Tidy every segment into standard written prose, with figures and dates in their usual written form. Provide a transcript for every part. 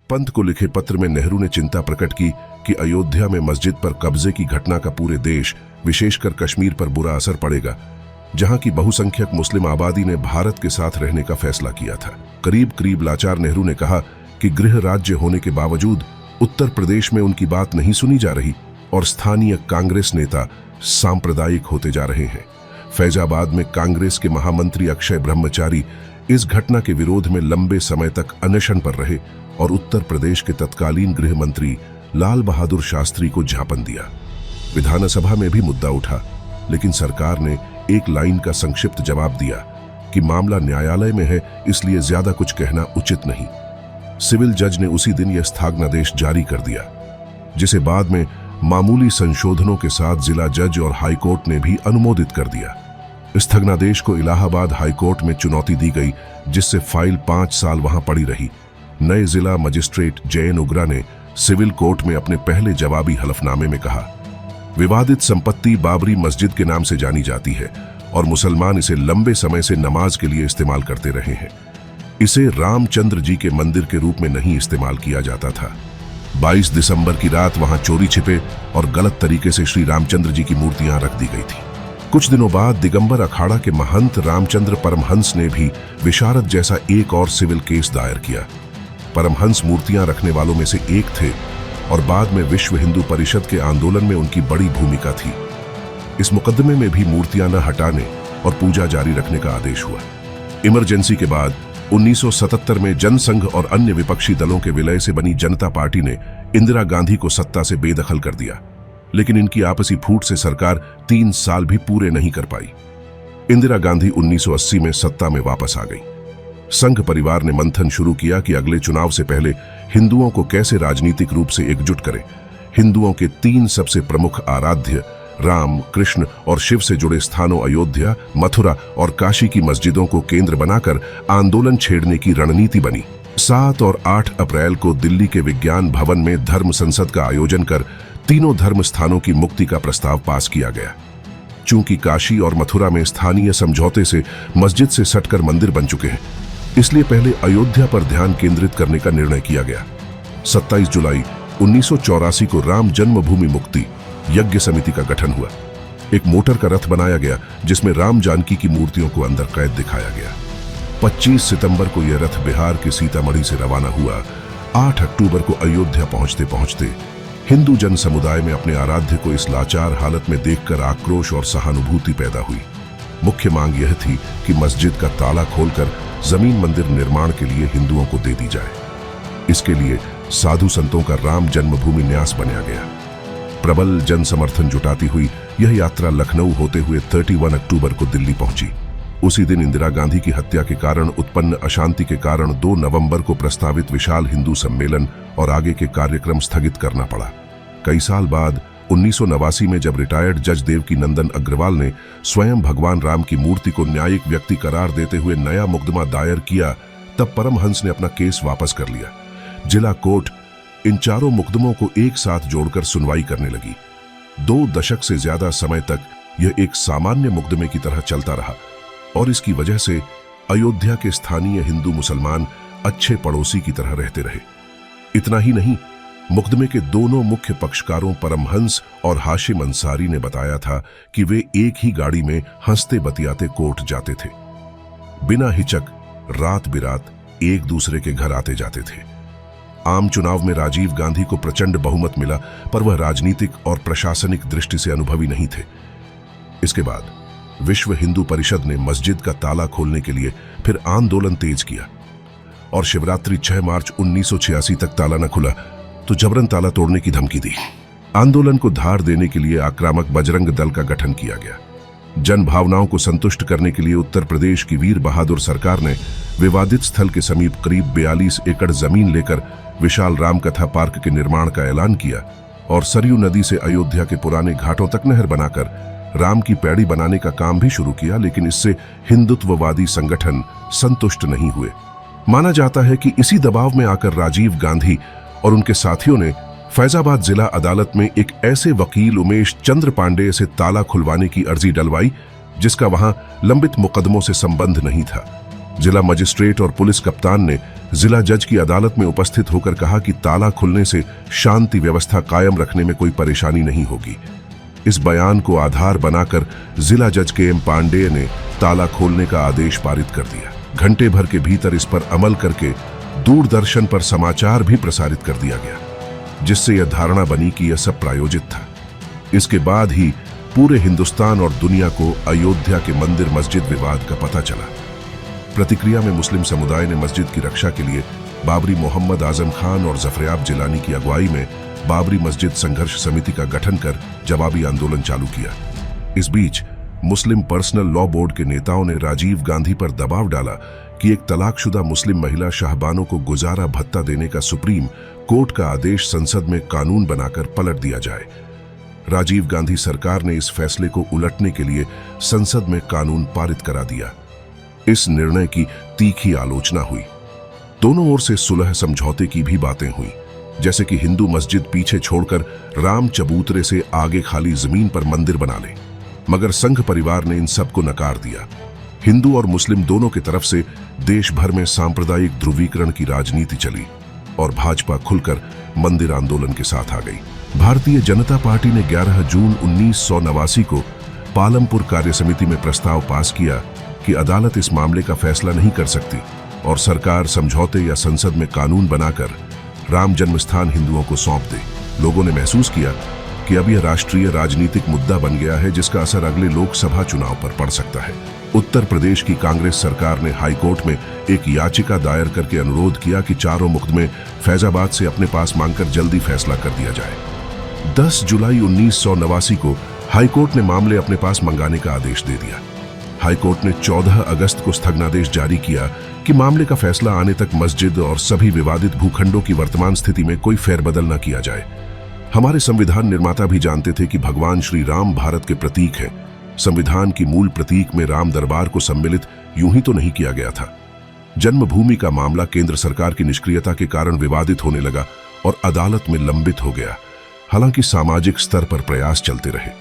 पंत को लिखे पत्र में नेहरू ने चिंता प्रकट की कि अयोध्या में मस्जिद पर कब्जे की घटना का पूरे देश, विशेषकर कश्मीर पर बुरा असर पड़ेगा, जहां की बहुसंख्यक मुस्लिम आबादी ने भारत के साथ रहने का फैसला किया था। करीब करीब लाचार नेहरू ने कहा कि गृह राज्य होने के बावजूद उत्तर प्रदेश में उनकी बात नहीं सुनी जा रही और स्थानीय कांग्रेस नेता सांप्रदायिक होते जा रहे हैं। फैजाबाद में कांग्रेस के महामंत्री अक्षय ब्रह्मचारी इस घटना के विरोध में लंबे समय तक अनशन पर रहे और उत्तर प्रदेश के तत्कालीन गृह मंत्री लाल बहादुर शास्त्री को ज्ञापन दिया। विधानसभा में भी मुद्दा उठा, लेकिन सरकार ने एक लाइन का संक्षिप्त जवाब दिया कि मामला न्यायालय में है, इसलिए ज्यादा कुछ कहना उचित नहीं। सिविल जज ने उसी दिन यह स्थगनादेश जारी कर दिया, जिसे बाद में मामूली संशोधनों के साथ जिला जज और हाईकोर्ट ने भी अनुमोदित कर दिया। स्थगनादेश को इलाहाबाद हाईकोर्ट में चुनौती दी गई, जिससे फाइल 5 साल वहां पड़ी रही। नए जिला मजिस्ट्रेट जयन उग्रा ने सिविल कोर्ट में अपने पहले जवाबी हलफनामे में कहा, विवादित संपत्ति बाबरी मस्जिद के नाम से जानी जाती है और मुसलमान इसे लंबे समय से नमाज के लिए इस्तेमाल करते रहे हैं। इसे रामचंद्र जी के मंदिर के रूप में नहीं इस्तेमाल किया जाता था। 22 दिसंबर की रात वहां चोरी छिपे और गलत तरीके से श्री रामचंद्र जी की मूर्तियां रख दी गई थी। कुछ दिनों बाद दिगंबर अखाड़ा के महंत रामचंद्र परमहंस ने भी विशारद जैसा एक और सिविल केस दायर किया। परमहंस मूर्तियां रखने वालों में से एक थे और बाद में विश्व हिंदू परिषद के आंदोलन में उनकी बड़ी भूमिका थी। इस मुकदमे में भी मूर्तियां न हटाने और पूजा जारी रखने का आदेश हुआ। इमरजेंसी के बाद 1977 में जनसंघ और अन्य विपक्षी दलों के विलय से बनी जनता पार्टी ने इंदिरा गांधी को सत्ता से बेदखल कर दिया, लेकिन इनकी आपसी फूट से सरकार 3 साल भी पूरे नहीं कर पाई। इंदिरा गांधी 1980 में सत्ता में वापस आ गई। संघ परिवार ने मंथन शुरू किया कि अगले चुनाव से पहले हिंदुओं को कैसे राजनीतिक रूप से एकजुट करें। हिंदुओं के 3 सबसे प्रमुख आराध्य राम, कृष्ण और शिव से जुड़े स्थानों अयोध्या, मथुरा और काशी की मस्जिदों को केंद्र बनाकर आंदोलन छेड़ने की रणनीति बनी। 7 और 8 अप्रैल को दिल्ली के विज्ञान भवन में धर्म संसद का आयोजन कर तीनों धर्म स्थानों की मुक्ति का प्रस्ताव पास किया गया। चूंकि काशी और मथुरा में स्थानीय समझौते से मस्जिद से सटकर मंदिर बन चुके हैं, इसलिए पहले अयोध्या पर ध्यान केंद्रित करने का निर्णय किया गया। 27 जुलाई 1984 को राम जन्मभूमि मुक्ति यज्ञ समिति का गठन हुआ। एक मोटर का रथ बनाया गया जिसमें राम जानकी की मूर्तियों को अंदर कैद दिखाया गया। 25 सितंबर को यह रथ बिहार के सीतामढ़ी से रवाना हुआ। 8 अक्टूबर को अयोध्या पहुंचते पहुंचते हिंदू जन समुदाय में अपने आराध्य को इस लाचार हालत में देखकर आक्रोश और सहानुभूति पैदा हुई। मुख्य मांग यह थी कि मस्जिद का ताला खोलकर जमीन मंदिर निर्माण के लिए हिंदुओं को दे दी जाए। इसके लिए साधु संतों का राम जन्मभूमि न्यास बनाया गया। प्रबल जन समर्थन जुटाती हुई यह यात्रा लखनऊ होते हुए 31 अक्टूबर को दिल्ली पहुंची। उसी दिन इंदिरा गांधी की हत्या के कारण उत्पन्न अशांति के कारण 2 नवंबर को प्रस्तावित विशाल हिंदू सम्मेलन और आगे के कार्यक्रम स्थगित करना पड़ा। कई साल बाद 1989 में जब रिटायर्ड जज देवकी नंदन अग्रवाल ने स्वयं भगवान राम की मूर्ति को न्यायिक व्यक्ति करार देते हुए नया मुकदमा दायर किया, तब परमहंस ने अपना केस वापस कर लिया। जिला कोर्ट इन चारों मुकदमों को एक साथ जोड़कर सुनवाई करने लगी। 2 दशक से ज्यादा समय तक यह एक सामान्य मुकदमे की तरह चलता रहा और इसकी वजह से अयोध्या के स्थानीय हिंदू मुसलमान अच्छे पड़ोसी की तरह रहते रहे। इतना ही नहीं, मुकदमे के दोनों मुख्य पक्षकारों परमहंस और हाशिम अंसारी ने बताया था कि वे एक ही गाड़ी में हंसते बतियाते कोर्ट जाते थे। बिना हिचक रात बिरात एक दूसरे के घर आते जाते थे। आम चुनाव में राजीव गांधी को प्रचंड बहुमत मिला, पर वह राजनीतिक और प्रशासनिक दृष्टि से अनुभवी नहीं थे। इसके बाद विश्व हिंदू परिषद ने मस्जिद का ताला खोलने के लिए फिर आंदोलन तेज किया और शिवरात्रि 6 मार्च 1986 तक ताला न खुला तो जबरन ताला तोड़ने की धमकी दी। आंदोलन को धार देने के लिए आक्रामक बजरंग दल का गठन किया गया। जन भावनाओं को संतुष्ट करने के लिए उत्तर प्रदेश की वीर बहादुर सरकार ने विवादित स्थल के समीप करीब 42 एकड़ जमीन लेकर विशाल रामकथा पार्क के निर्माण का ऐलान किया और सरयू नदी से अयोध्या के पुराने घाटों तक नहर बनाकर राम की पैड़ी बनाने का काम भी शुरू किया, लेकिन इससे हिंदुत्ववादी संगठन संतुष्ट नहीं हुए। माना जाता है कि इसी दबाव में आकर राजीव गांधी और उनके साथियों ने फैजाबाद जिला अदालत में एक ऐसे वकील उमेश चंद्र पांडे से ताला खुलवाने की अर्जी डलवाई जिसका वहां लंबित मुकदमों से संबंध नहीं था। जिला मजिस्ट्रेट और पुलिस कप्तान ने जिला जज की अदालत में उपस्थित होकर कहा कि ताला खुलने से शांति व्यवस्था कायम रखने में कोई परेशानी नहीं होगी। इस बयान को आधार बनाकर जिला जज के.एम. पांडेय ने ताला खोलने का आदेश पारित कर दिया। घंटे भर के भीतर इस पर अमल करके दूरदर्शन पर समाचार भी प्रसारित कर दिया गया, जिससे यह धारणा बनी कि यह सब प्रायोजित था। इसके बाद ही पूरे हिंदुस्तान और दुनिया को अयोध्या के मंदिर मस्जिद विवाद का पता चला। प्रतिक्रिया में मुस्लिम समुदाय ने मस्जिद की रक्षा के लिए बाबरी मोहम्मद आजम खान और जफरयाब जिलानी की अगुवाई में बाबरी मस्जिद संघर्ष समिति का गठन कर जवाबी आंदोलन चालू किया। इस बीच मुस्लिम पर्सनल लॉ बोर्ड के नेताओं ने राजीव गांधी पर दबाव डाला कि एक तलाकशुदा मुस्लिम महिला शाहबानों को गुजारा भत्ता देने का सुप्रीम कोर्ट का आदेश संसद में कानून बनाकर पलट दिया जाए। राजीव गांधी सरकार ने इस फैसले को उलटने के लिए संसद में कानून पारित करा दिया। इस निर्णय की तीखी आलोचना हुई। दोनों ओर से सुलह समझौते की भी बातें हुई, जैसे कि हिंदू मस्जिद पीछे छोड़कर राम चबूतरे से आगे खाली जमीन पर मंदिर बना ले, मगर संघ परिवार ने इन सब को नकार दिया। हिंदू और मुस्लिम दोनों की तरफ से देश भर में सांप्रदायिक ध्रुवीकरण की राजनीति चली और भाजपा खुलकर मंदिर आंदोलन के साथ आ गई। भारतीय जनता पार्टी ने 11 जून 1989 को पालमपुर कार्य समिति में प्रस्ताव पास किया कि अदालत इस मामले का फैसला नहीं कर सकती और सरकार समझौते या संसद में कानून बनाकर राम जन्मस्थान हिंदुओं को सौंप दे। लोगों ने महसूस किया कि अब यह राष्ट्रीय राजनीतिक मुद्दा बन गया है, जिसका असर अगले लोकसभा चुनाव पर पड़ सकता है। उत्तर प्रदेश की कांग्रेस सरकार ने हाईकोर्ट में एक याचिका दायर करके अनुरोध किया कि चारों मुकदमे फैजाबाद से अपने पास मांगकर जल्दी फैसला कर दिया जाए। 10 जुलाई 1989 को हाईकोर्ट ने मामले अपने पास मंगाने का आदेश दे दिया। हाईकोर्ट ने 14 अगस्त को स्थगनादेश जारी किया कि मामले का फैसला आने तक मस्जिद और सभी विवादित भूखंडों की वर्तमान स्थिति में कोई फेरबदल न किया जाए। हमारे संविधान निर्माता भी जानते थे कि भगवान श्री राम भारत के प्रतीक हैं। संविधान की मूल प्रतीक में राम दरबार को सम्मिलित यूं ही तो नहीं किया गया था। जन्मभूमि का मामला केंद्र सरकार की निष्क्रियता के कारण विवादित होने लगा और अदालत में लंबित हो गया। हालांकि सामाजिक स्तर पर प्रयास चलते रहे।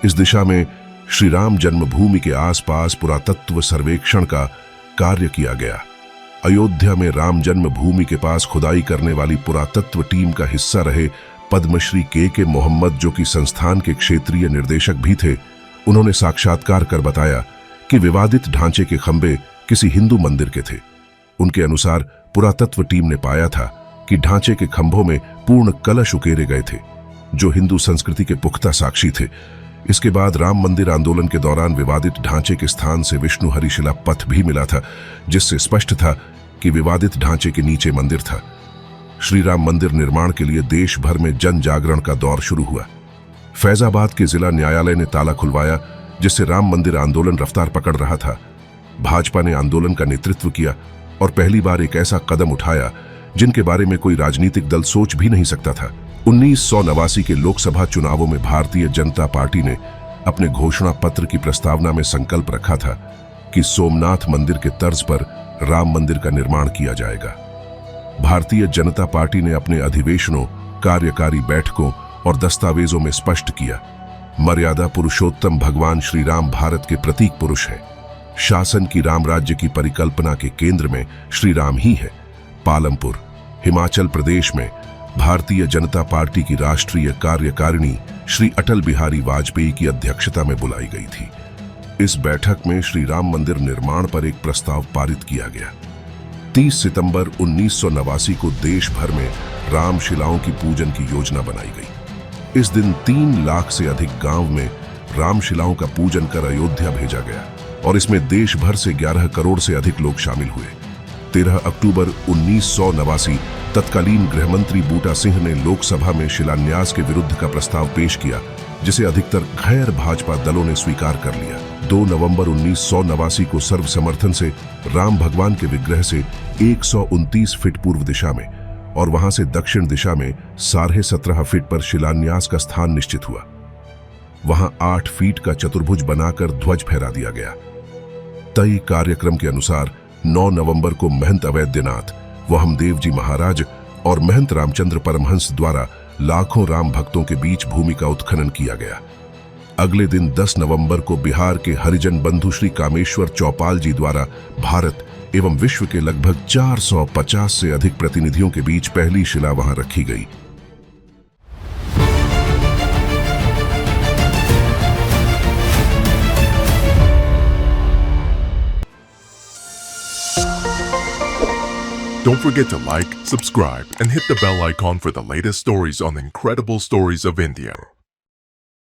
इस दिशा में श्री राम जन्मभूमि के आसपास पुरातत्व सर्वेक्षण का कार्य किया गया। अयोध्या में राम जन्मभूमि के पास खुदाई करने वाली पुरातत्व टीम का हिस्सा रहे पद्मश्री के मोहम्मद, जो कि संस्थान के क्षेत्रीय निर्देशक भी थे, उन्होंने साक्षात्कार कर बताया कि विवादित ढांचे के खंभे किसी हिंदू मंदिर के थे। उनके अनुसार पुरातत्व टीम ने पाया था कि ढांचे के खंभों में पूर्ण कलश उकेरे गए थे, जो हिंदू संस्कृति के पुख्ता साक्षी थे। इसके बाद राम मंदिर आंदोलन के दौरान विवादित ढांचे के स्थान से विष्णु हरिशिला पथ भी मिला था, जिससे स्पष्ट था कि विवादित ढांचे के नीचे मंदिर था। श्री राम मंदिर निर्माण के लिए देश भर में जन जागरण का दौर शुरू हुआ। फैजाबाद के जिला न्यायालय ने ताला खुलवाया, जिससे राम मंदिर आंदोलन रफ्तार पकड़ रहा था। भाजपा ने आंदोलन का नेतृत्व किया और पहली बार एक ऐसा कदम उठाया जिनके बारे में कोई राजनीतिक दल सोच भी नहीं सकता था। 1989 के लोकसभा चुनावों में भारतीय जनता पार्टी ने अपने घोषणा पत्र की प्रस्तावना में संकल्प रखा था कि सोमनाथ मंदिर के तर्ज पर राम मंदिर का निर्माण किया जाएगा। भारतीय जनता पार्टी ने अपने अधिवेशनों, कार्यकारी बैठकों और दस्तावेजों में स्पष्ट किया, मर्यादा पुरुषोत्तम भगवान श्री राम भारत के प्रतीक पुरुष हैं। शासन की राम राज्य की परिकल्पना के केंद्र में श्री राम ही है। पालमपुर, हिमाचल प्रदेश में भारतीय जनता पार्टी की राष्ट्रीय कार्यकारिणी श्री अटल बिहारी वाजपेयी की अध्यक्षता में बुलाई गई थी। इस बैठक में श्री राम मंदिर निर्माण पर एक प्रस्ताव पारित किया गया। 30 सितंबर 1989 को देश भर में रामशिलाओं की पूजन की योजना बनाई गई। इस दिन 3 लाख से अधिक गांव में रामशिलाओं का पूजन कर अयोध्या भेजा गया और इसमें देश भर से 11 करोड़ से अधिक लोग शामिल हुए। 13 अक्टूबर 1989 तत्कालीन गृहमंत्री बूटा सिंह ने लोकसभा में शिलान्यास के विरुद्ध का प्रस्ताव पेश किया, जिसे अधिकतर गैर भाजपा दलों ने स्वीकार कर लिया। 2 नवंबर 1989 को सर्वसमर्थन से राम भगवान के विग्रह से 129 फीट पूर्व दिशा में और वहां से दक्षिण दिशा में 17.5 फीट पर शिलान्यास का स्थान निश्चित हुआ। वहां 8 फीट का चतुर्भुज बनाकर ध्वज फहरा दिया गया। तय कार्यक्रम के अनुसार 9 नवंबर को महंत अवैद्यनाथ वहमदेव जी महाराज और महंत रामचंद्र परमहंस द्वारा लाखों राम भक्तों के बीच भूमि का उत्खनन किया गया। अगले दिन 10 नवंबर को बिहार के हरिजन बंधु श्री कामेश्वर चौपाल जी द्वारा भारत एवं विश्व के लगभग 450 से अधिक प्रतिनिधियों के बीच पहली शिला वहां रखी गई। Don't forget to like, subscribe, and hit the bell icon for the latest stories on Incredible Stories of India.